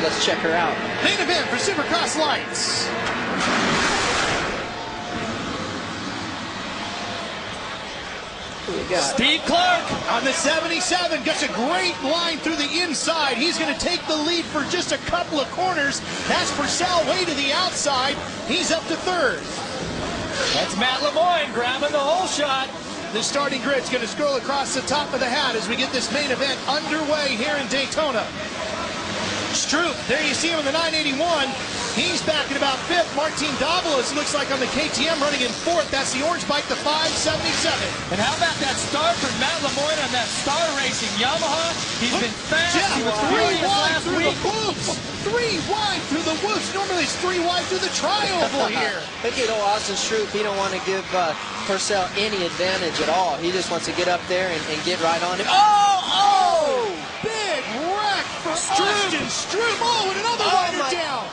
Let's check her out. Main event for Supercross Lights. Steve Clark on the 77 gets a great line through the inside. He's going to take the lead for just a couple of corners. That's Purcell way to the outside. He's up to third. That's Matt Lemoyne grabbing the whole shot. The starting grid's going to scroll across the top of the hat as we get this main event underway here in Daytona. Stroop, there you see him in the 981. He's back at about fifth. Martin Davalos looks like on the KTM running in fourth. That's the orange bike, the 577. And how about that start from Matt Lemoyne on that Star Racing Yamaha? He's been fast. Yeah, He was 3 brilliant wide last through week. the whoops. 3 wide through the whoops. Normally it's 3 wide through the tri-oval here. Look at old Austin Stroop. He don't want to give Purcell any advantage at all. He just wants to get up there and get right on him. Oh! Big wreck for Austin Stroop. Oh, and another rider down.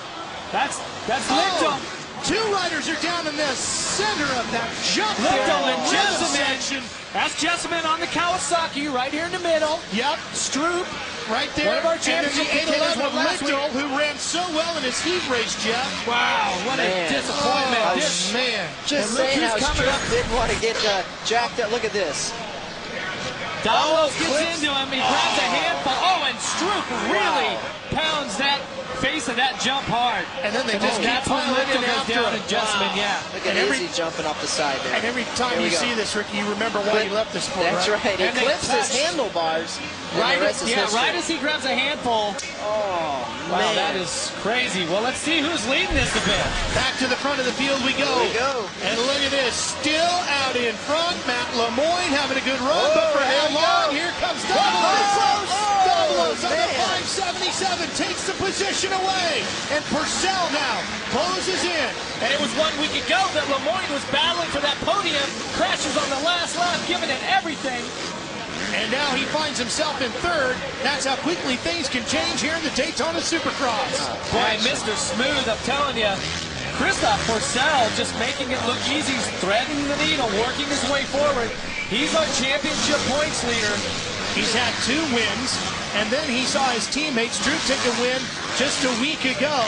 That's Lichtel. 2 riders are down in the center of that jump. Lichtel and Jessamine. That's Jessamine on the Kawasaki right here in the middle. Yep. Stroop. Right there. One of our championship contenders with last week. Lichtel, who ran so well in his heat race, Jeff. Wow, what a disappointment. Oh, man. Just saying how Stroop didn't want to get jacked up. Look at this. Davalos gets into him. He grabs a handful. Oh, and Stroop really pounds that face of that jump hard. And then they just keep Lichtel goes down and Jessamine, Look at Izzy jumping off the side there. And every time you see this, Ricky, you remember why he left the sport. That's right. He clips his handlebars. Right as he grabs a handful. Oh, wow, man. that is crazy. Well, let's see who's leading this event. Back to the front of the field we go. And look at this. Still out in front. Matt Lemoyne having a good run, but for how long? Here comes Davalos. Davalos on the 577 takes the position away. And Purcell now closes in. And it was 1 week ago that Lemoyne was battling for that podium. Crashes on the last lap, giving it everything. And now he finds himself in third. That's how quickly things can change here in the Daytona Supercross. Boy, Mr. Smooth, I'm telling you. Christophe Purcell just making it look easy. He's threading the needle, working his way forward. He's our championship points leader. He's had 2 wins, and then he saw his teammate Stroop take a win just a week ago.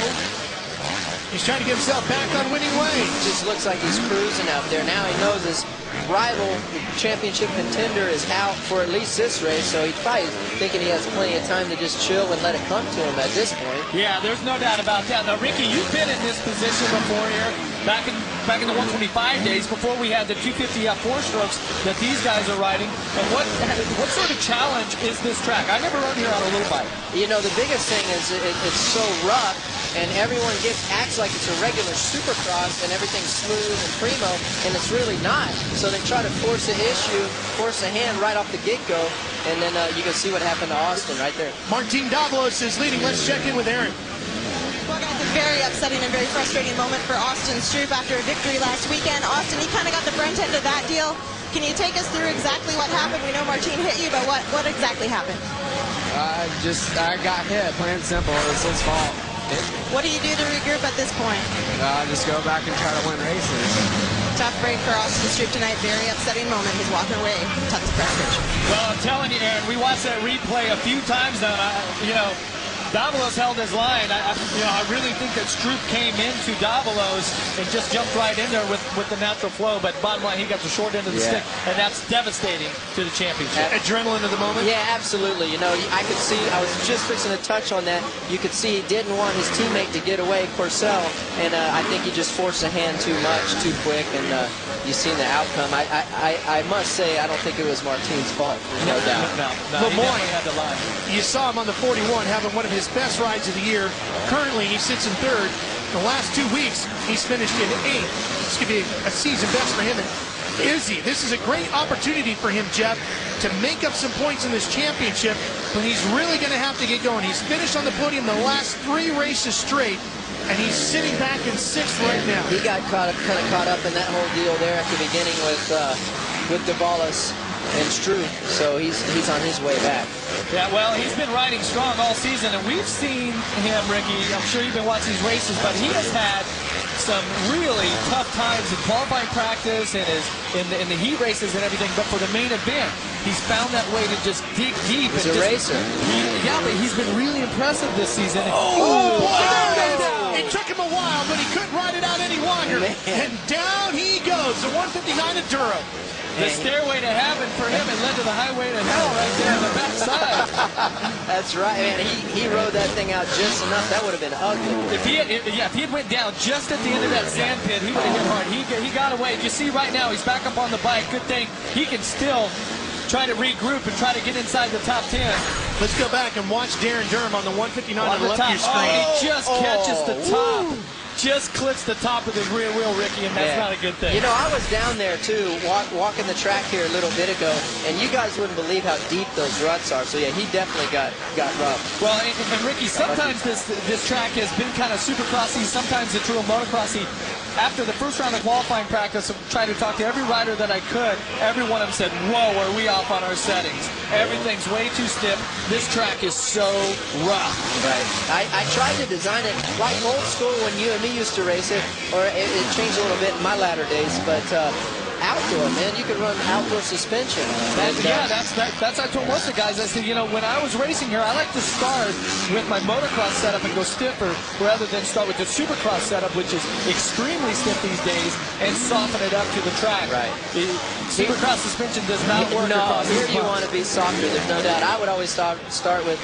He's trying to get himself back on winning ways. Just looks like he's cruising out there. Now he knows his rival championship contender is out for at least this race, so he's probably thinking he has plenty of time to just chill and let it come to him at this point. Yeah, there's no doubt about that. Now, Ricky, you've been in this position before here, back in the 125 days, before we had the 250 F4 strokes that these guys are riding. And what sort of challenge is this track? I never run here on a little bike. You know, the biggest thing is it's so rough, and everyone acts like it's a regular supercross and everything's smooth and primo, and it's really not. So they try to force an issue, force a hand right off the get-go, and then you can see what happened to Austin right there. Martin Davalos is leading. Let's check in with Aaron. Well, guys, a very upsetting and very frustrating moment for Austin Stroop after a victory last weekend. Austin, you kind of got the front end of that deal. Can you take us through exactly what happened? We know Martin hit you, but what exactly happened? I got hit, plain and simple. It was his fault. What do you do to regroup at this point? Just go back and try to win races. Tough break for Austin Stroop tonight. Very upsetting moment. He's walking away. Tough prestige. Well, I'm telling you, Aaron, we watched that replay a few times now. Davalos held his line. I really think that Stroop came into Davalos and just jumped right in there with the natural flow. But bottom line, he got the short end of the stick, and that's devastating to the championship. Adrenaline of the moment? Yeah, absolutely. You know, I could see, I was just fixing to touch on that. You could see he didn't want his teammate to get away, Purcell, and I think he just forced a hand too much, too quick, and you've seen the outcome. I must say, I don't think it was Martin's fault. No doubt. No, Lemoyne had the line. You saw him on the 41 having one of his best rides of the year. Currently, he sits in third. The last 2 weeks, he's finished in 8th. This could be a season best for him. And Izzy, this is a great opportunity for him, Jeff, to make up some points in this championship, but he's really going to have to get going. He's finished on the podium the last 3 races straight, and he's sitting back in 6th right now. He got kind of caught up in that whole deal there at the beginning with Davalos and Stroop, so he's on his way back. Yeah, well, he's been riding strong all season, and we've seen him, Ricky. I'm sure you've been watching these races, but he has had some really tough times in qualifying practice and in the heat races and everything. But for the main event, He's found that way to just dig deep. He's a racer. Yeah, but he's been really impressive this season. It took him a while, but he couldn't ride it out any longer. Man. And down he goes, the 159 Enduro. The stairway to heaven for him, it led to the highway to hell right there on the backside. That's right, man. He rode that thing out just enough. That would have been ugly. If he had went down just at the end of that sand pit, he would have hit hard. He got away. You see right now, he's back up on the bike. Good thing he can still try to regroup and try to get inside the top 10. Let's go back and watch Darren Durham on the 159 on the left of your Oh, screen. he just catches the top. Just clips the top of the rear wheel, Ricky, and that's not a good thing. You know, I was down there, too, walking the track here a little bit ago, and you guys wouldn't believe how deep those ruts are. So, yeah, he definitely got rough. Well, and Ricky, sometimes this track has been kind of supercrossy, sometimes it's real motocrossy. After the first round of qualifying practice, I tried to talk to every rider that I could. Every one of them said, whoa, are we off on our settings? Everything's way too stiff. This track is so rough. Right. I tried to design it like old school when you and me used to race it, or it changed a little bit in my latter days, but outdoor, man, you can run outdoor suspension. That's I told most of the guys. I said, you know, when I was racing here, I like to start with my motocross setup and go stiffer rather than start with the supercross setup, which is extremely stiff these days, and soften it up to the track. Right. Supercross suspension does not work. No, across here these you bumps. want to be softer. There's no doubt. I would always start with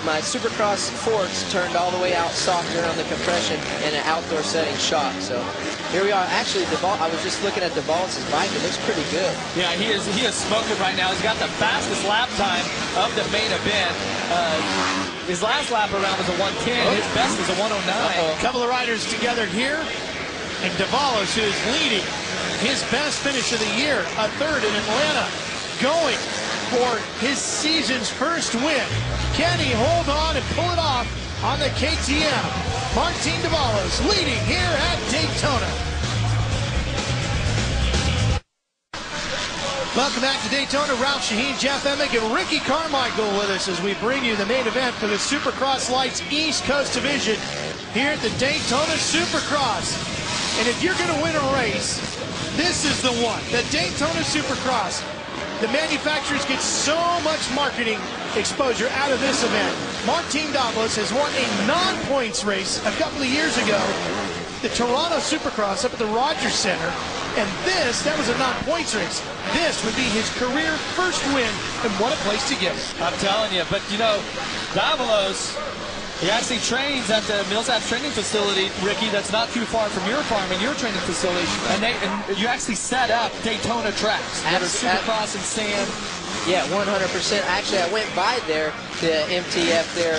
my supercross forks turned all the way out softer on the compression and an outdoor setting shock. So here we are. Actually, I was just looking at DeVal's bike. It looks pretty good. Yeah, he is smoking right now. He's got the fastest lap time of the main event. His last lap around was a 110. His best is a 109. A couple of riders together here, and Davalos, who is leading his best finish of the year, a third in Atlanta, going for his season's first win. Can he hold on and pull it off on the KTM? Martin Davalos leading here at Daytona. Welcome back to Daytona. Ralph Shaheen, Jeff Emmick, and Ricky Carmichael with us as we bring you the main event for the Supercross Lights East Coast Division here at the Daytona Supercross. And if you're going to win a race, this is the one, the Daytona Supercross. The manufacturers get so much marketing exposure out of this event. Martin Davalos has won a non-points race a couple of years ago, the Toronto Supercross up at the Rogers Center. And that was a non-points race. This would be his career first win, and what a place to get it. I'm telling you, but you know, Davalos, he actually trains at the Millsaps training facility, Ricky, that's not too far from your farm and your training facility. And you actually set up Daytona tracks that are supercross and sand. Yeah, 100%. Actually, I went by there, the MTF there,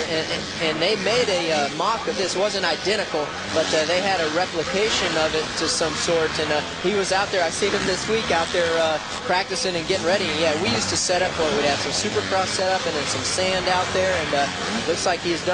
and they made a mock of this. It wasn't identical, but they had a replication of it to some sort. And he was out there. I seen him this week out there practicing and getting ready. And yeah, we used to set up for it. We'd have some supercross set up and then some sand out there. And looks like he's done